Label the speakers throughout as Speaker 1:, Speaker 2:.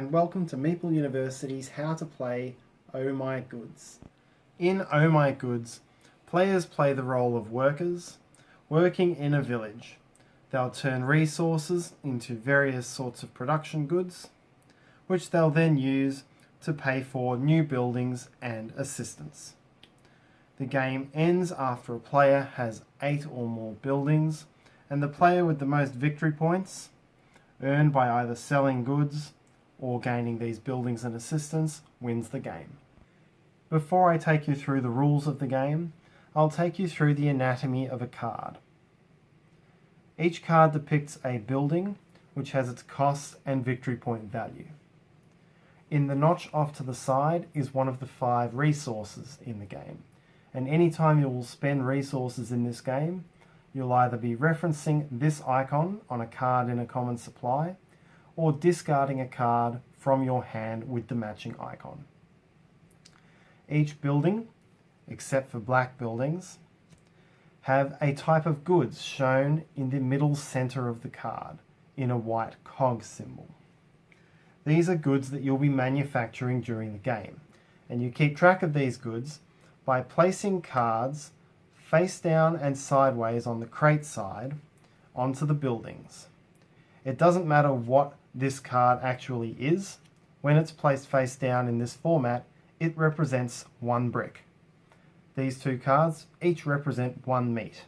Speaker 1: and welcome to Meeple University's How to Play Oh My Goods. In Oh My Goods, players play the role of workers, working in a village. They'll turn resources into various sorts of production goods, which they'll then use to pay for new buildings and assistance. The game ends after a player has 8 or more buildings, and the player with the most victory points, earned by either selling goods or gaining these buildings and assistance, wins the game. Before I take you through the rules of the game, I'll take you through the anatomy of a card. Each card depicts a building which has its cost and victory point value. In the notch off to the side is one of the 5 resources in the game, and anytime you will spend resources in this game, you'll either be referencing this icon on a card in a common supply or discarding a card from your hand with the matching icon. Each building, except for black buildings, have a type of goods shown in the middle center of the card in a white cog symbol. These are goods that you'll be manufacturing during the game, and you keep track of these goods by placing cards face down and sideways on the crate side onto the buildings. It doesn't matter what this card actually is. When it's placed face down in this format, it represents 1 brick. These 2 cards each represent 1 meat.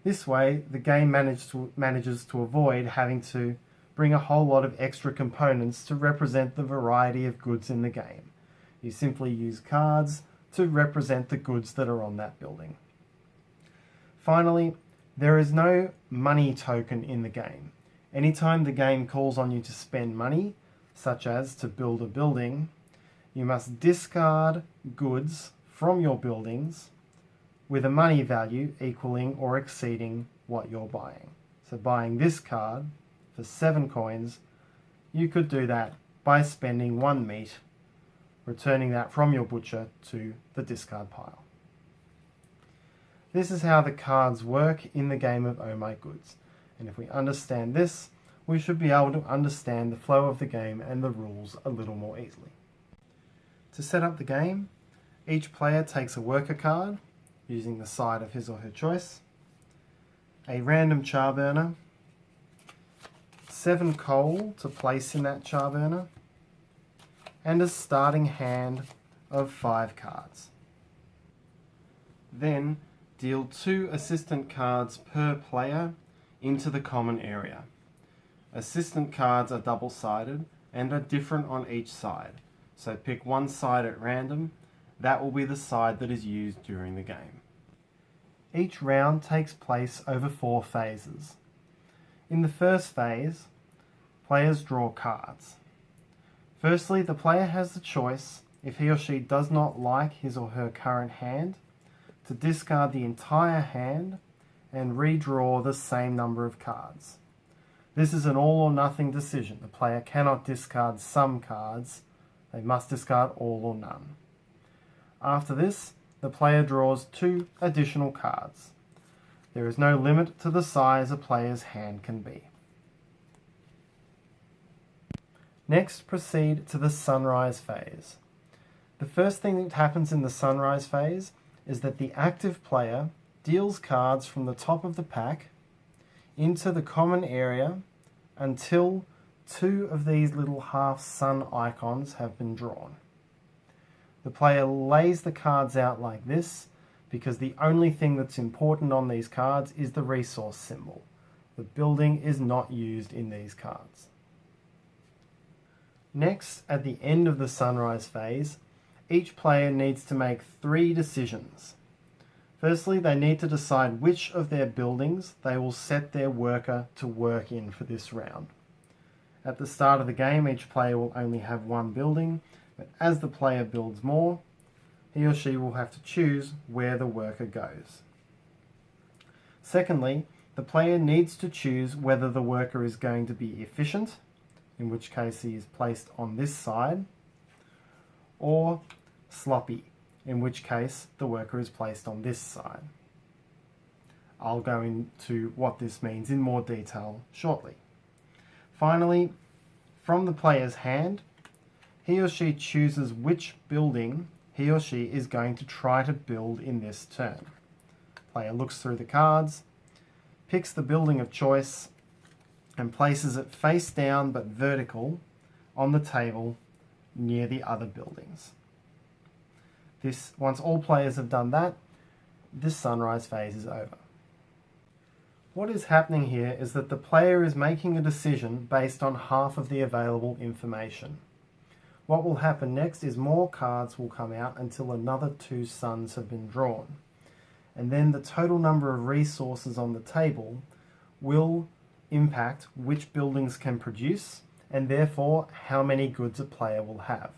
Speaker 1: This way, the game manages to avoid having to bring a whole lot of extra components to represent the variety of goods in the game. You simply use cards to represent the goods that are on that building. Finally, there is no money token in the game. Anytime the game calls on you to spend money, such as to build a building, you must discard goods from your buildings with a money value equaling or exceeding what you're buying. So buying this card for 7 coins, you could do that by spending 1 meat, returning that from your butcher to the discard pile. This is how the cards work in the game of Oh My Goods, and if we understand this, we should be able to understand the flow of the game and the rules a little more easily. To set up the game, each player takes a worker card, using the side of his or her choice, a random char burner, 7 coal to place in that char burner, and a starting hand of 5 cards. Then, deal 2 assistant cards per player into the common area. Assistant cards are double-sided and are different on each side, so pick one side at random. That will be the side that is used during the game. Each round takes place over 4 phases. In the first phase, players draw cards. Firstly, the player has the choice, if he or she does not like his or her current hand, to discard the entire hand and redraw the same number of cards. This is an all or nothing decision. The player cannot discard some cards. They must discard all or none. After this, the player draws 2 additional cards. There is no limit to the size a player's hand can be. Next, proceed to the sunrise phase. The first thing that happens in the sunrise phase is that the active player deals cards from the top of the pack into the common area until 2 of these little half sun icons have been drawn. The player lays the cards out like this because the only thing that's important on these cards is the resource symbol. The building is not used in these cards. Next, at the end of the sunrise phase, each player needs to make 3 decisions. Firstly, they need to decide which of their buildings they will set their worker to work in for this round. At the start of the game, each player will only have 1 building, but as the player builds more, he or she will have to choose where the worker goes. Secondly, the player needs to choose whether the worker is going to be efficient, in which case he is placed on this side, or sloppy, in which case the worker is placed on this side. I'll go into what this means in more detail shortly. Finally, from the player's hand, he or she chooses which building he or she is going to try to build in this turn. Player looks through the cards, picks the building of choice, and places it face down but vertical on the table near the other buildings. Once all players have done that, this sunrise phase is over. What is happening here is that the player is making a decision based on half of the available information. What will happen next is more cards will come out until another 2 suns have been drawn. And then the total number of resources on the table will impact which buildings can produce and therefore how many goods a player will have.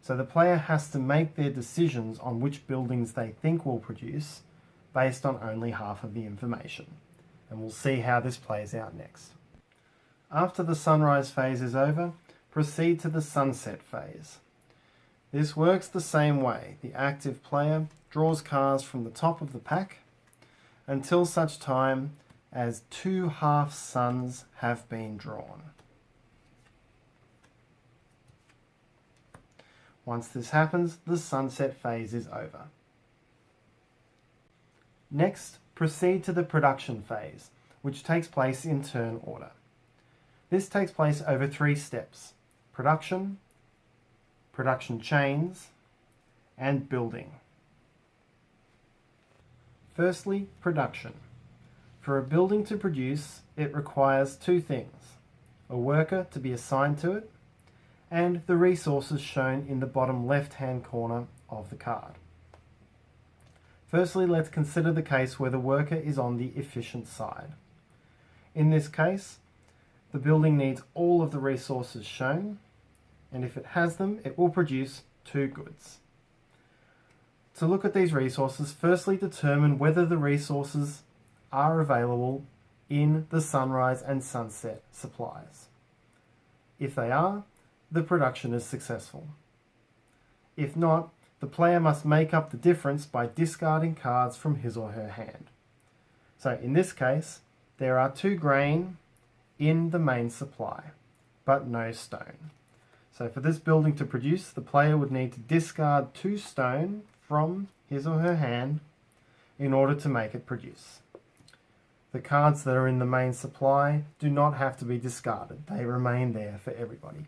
Speaker 1: So the player has to make their decisions on which buildings they think will produce based on only half of the information. And we'll see how this plays out next. After the sunrise phase is over, proceed to the sunset phase. This works the same way. The active player draws cards from the top of the pack until such time as 2 half suns have been drawn. Once this happens, the sunset phase is over. Next, proceed to the production phase, which takes place in turn order. This takes place over 3 steps: production, production chains, and building. Firstly, production. For a building to produce, it requires 2 things: a worker to be assigned to it, and the resources shown in the bottom left-hand corner of the card. Firstly, let's consider the case where the worker is on the efficient side. In this case, the building needs all of the resources shown, and if it has them, it will produce 2 goods. To look at these resources, firstly determine whether the resources are available in the sunrise and sunset supplies. If they are, the production is successful. If not, the player must make up the difference by discarding cards from his or her hand. So in this case, there are 2 grain in the main supply, but no stone. So for this building to produce, the player would need to discard 2 stone from his or her hand in order to make it produce. The cards that are in the main supply do not have to be discarded. They remain there for everybody.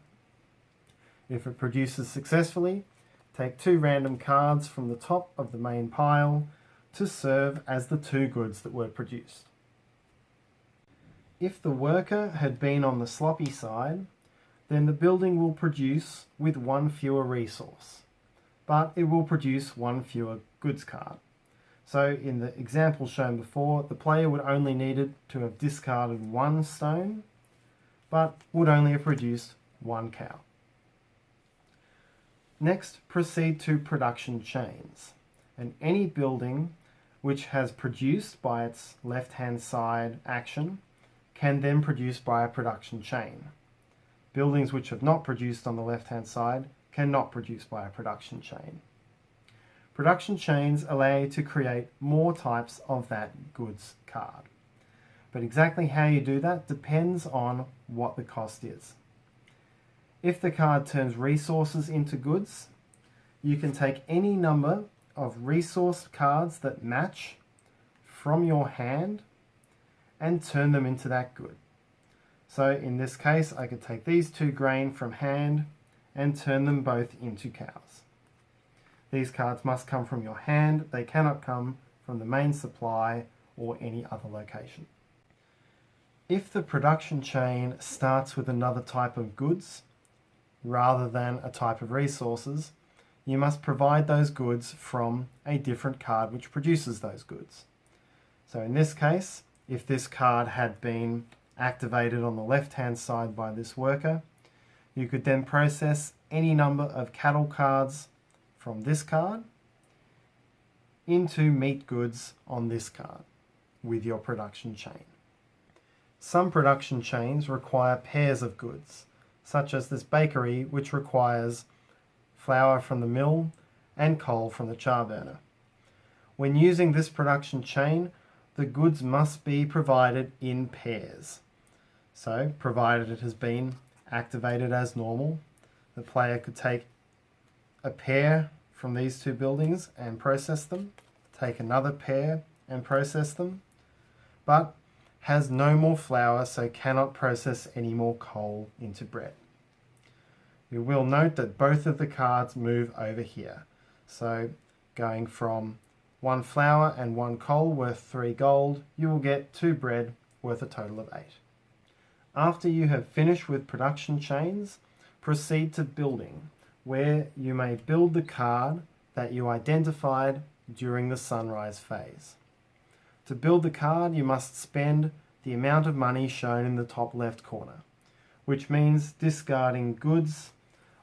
Speaker 1: If it produces successfully, take 2 random cards from the top of the main pile to serve as the 2 goods that were produced. If the worker had been on the sloppy side, then the building will produce with 1 fewer resource, but it will produce 1 fewer goods card. So in the example shown before, the player would only needed to have discarded 1 stone, but would only have produced 1 cow. Next, proceed to production chains. And any building which has produced by its left-hand side action can then produce by a production chain. Buildings which have not produced on the left-hand side cannot produce by a production chain. Production chains allow you to create more types of that goods card. But exactly how you do that depends on what the cost is. If the card turns resources into goods, you can take any number of resource cards that match from your hand and turn them into that good. So in this case, I could take these 2 grain from hand and turn them both into cows. These cards must come from your hand. They cannot come from the main supply or any other location. If the production chain starts with another type of goods, rather than a type of resources, you must provide those goods from a different card which produces those goods. So in this case, if this card had been activated on the left-hand side by this worker, you could then process any number of cattle cards from this card into meat goods on this card with your production chain. Some production chains require pairs of goods, such as this bakery, which requires flour from the mill and coal from the char burner. When using this production chain, the goods must be provided in pairs. So, provided it has been activated as normal, The player could take a pair from these two buildings and process them, take another pair and process them, but has no more flour, so cannot process any more coal into bread. You will note that both of the cards move over here. So going from 1 flour and 1 coal worth 3 gold, you will get 2 bread worth a total of 8. After you have finished with production chains, proceed to building, where you may build the card that you identified during the sunrise phase. To build the card, you must spend the amount of money shown in the top left corner, which means discarding goods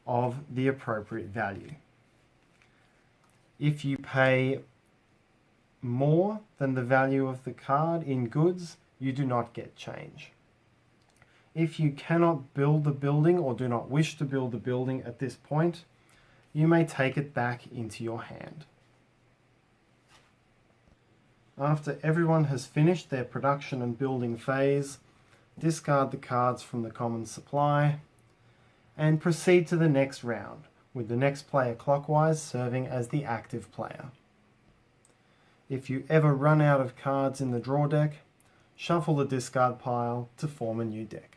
Speaker 1: of the appropriate value. If you pay more than the value of the card in goods, you do not get change. If you cannot build the building or do not wish to build the building at this point, you may take it back into your hand. After everyone has finished their production and building phase, discard the cards from the common supply and proceed to the next round, with the next player clockwise serving as the active player. If you ever run out of cards in the draw deck, shuffle the discard pile to form a new deck.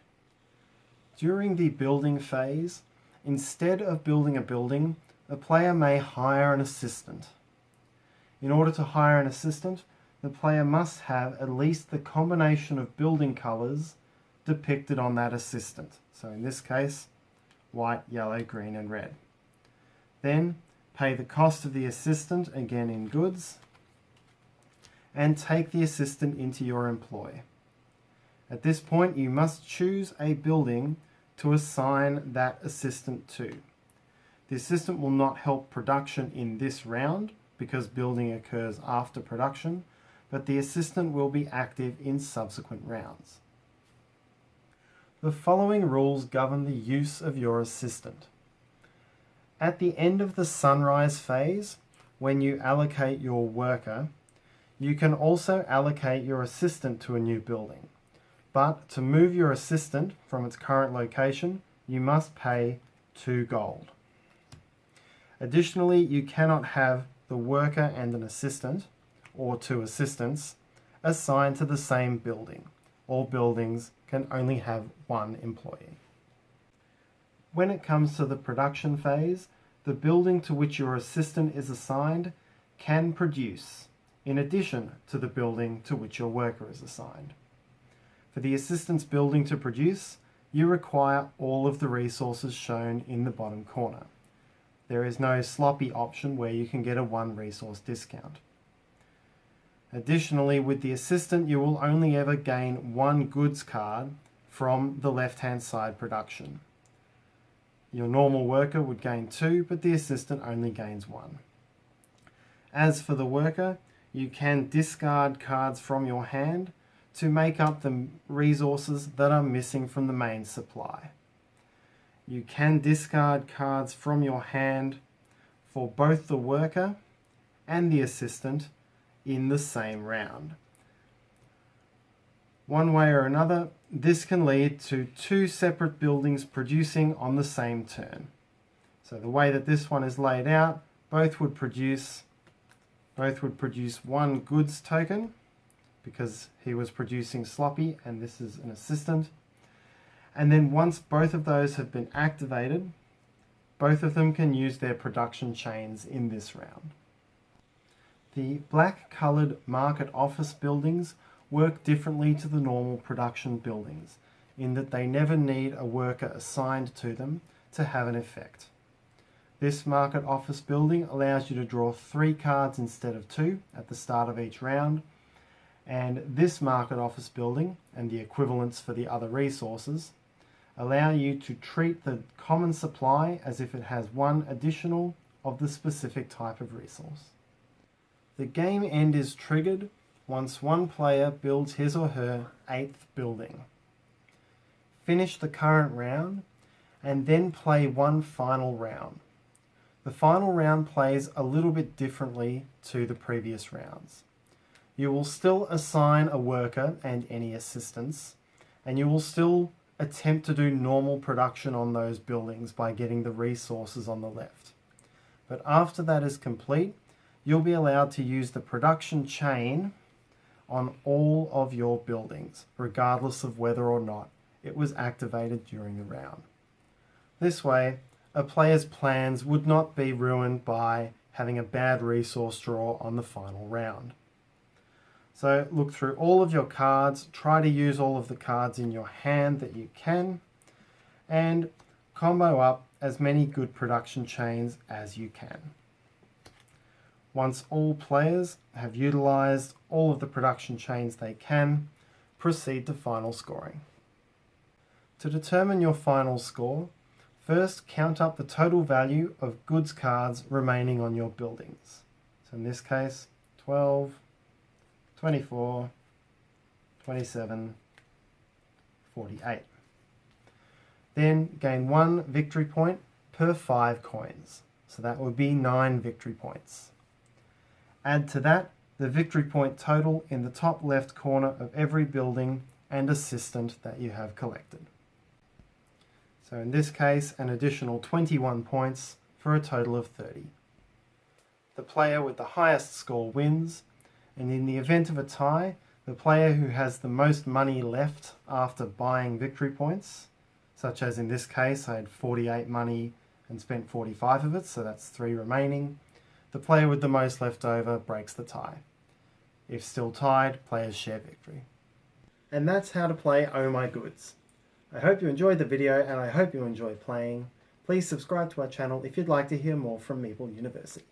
Speaker 1: During the building phase, instead of building a building, a player may hire an assistant. In order to hire an assistant, the player must have at least the combination of building colours depicted on that assistant. So in this case, white, yellow, green and red. Then pay the cost of the assistant, again in goods, and take the assistant into your employ. At this point, you must choose a building to assign that assistant to. The assistant will not help production in this round because building occurs after production, but the assistant will be active in subsequent rounds. The following rules govern the use of your assistant. At the end of the sunrise phase, when you allocate your worker, you can also allocate your assistant to a new building. But to move your assistant from its current location, you must pay 2 gold. Additionally, you cannot have the worker and an assistant, or 2 assistants, assigned to the same building. All buildings can only have 1 employee. When it comes to the production phase, the building to which your assistant is assigned can produce, in addition to the building to which your worker is assigned. For the assistant's building to produce, you require all of the resources shown in the bottom corner. There is no sloppy option where you can get a 1 resource discount. Additionally, with the assistant, you will only ever gain 1 goods card from the left-hand side production. Your normal worker would gain 2, but the assistant only gains 1. As for the worker, you can discard cards from your hand to make up the resources that are missing from the main supply. You can discard cards from your hand for both the worker and the assistant in the same round. One way or another, this can lead to 2 separate buildings producing on the same turn. So the way that this one is laid out, both would produce 1 goods token, because he was producing sloppy and this is an assistant. And then once both of those have been activated, both of them can use their production chains in this round. The black coloured market office buildings work differently to the normal production buildings, in that they never need a worker assigned to them to have an effect. This market office building allows you to draw 3 cards instead of 2 at the start of each round, and this market office building, and the equivalents for the other resources, allow you to treat the common supply as if it has 1 additional of the specific type of resource. The game end is triggered once 1 player builds his or her 8th building. Finish the current round and then play 1 final round. The final round plays a little bit differently to the previous rounds. You will still assign a worker and any assistants, and you will still attempt to do normal production on those buildings by getting the resources on the left. But after that is complete, you'll be allowed to use the production chain on all of your buildings, regardless of whether or not it was activated during the round. This way, a player's plans would not be ruined by having a bad resource draw on the final round. So look through all of your cards, try to use all of the cards in your hand that you can, and combo up as many good production chains as you can. Once all players have utilized all of the production chains they can, proceed to final scoring. To determine your final score, first count up the total value of goods cards remaining on your buildings. So in this case, 12, 24, 27, 48. Then gain 1 victory point per 5 coins. So that would be 9 victory points. Add to that the victory point total in the top left corner of every building and assistant that you have collected. So in this case, an additional 21 points for a total of 30. The player with the highest score wins, and in the event of a tie, the player who has the most money left after buying victory points, such as in this case I had 48 money and spent 45 of it, so that's 3 remaining, the player with the most left over breaks the tie. If still tied, players share victory. And that's how to play Oh My Goods. I hope you enjoyed the video and I hope you enjoy playing. Please subscribe to our channel if you'd like to hear more from Meeple University.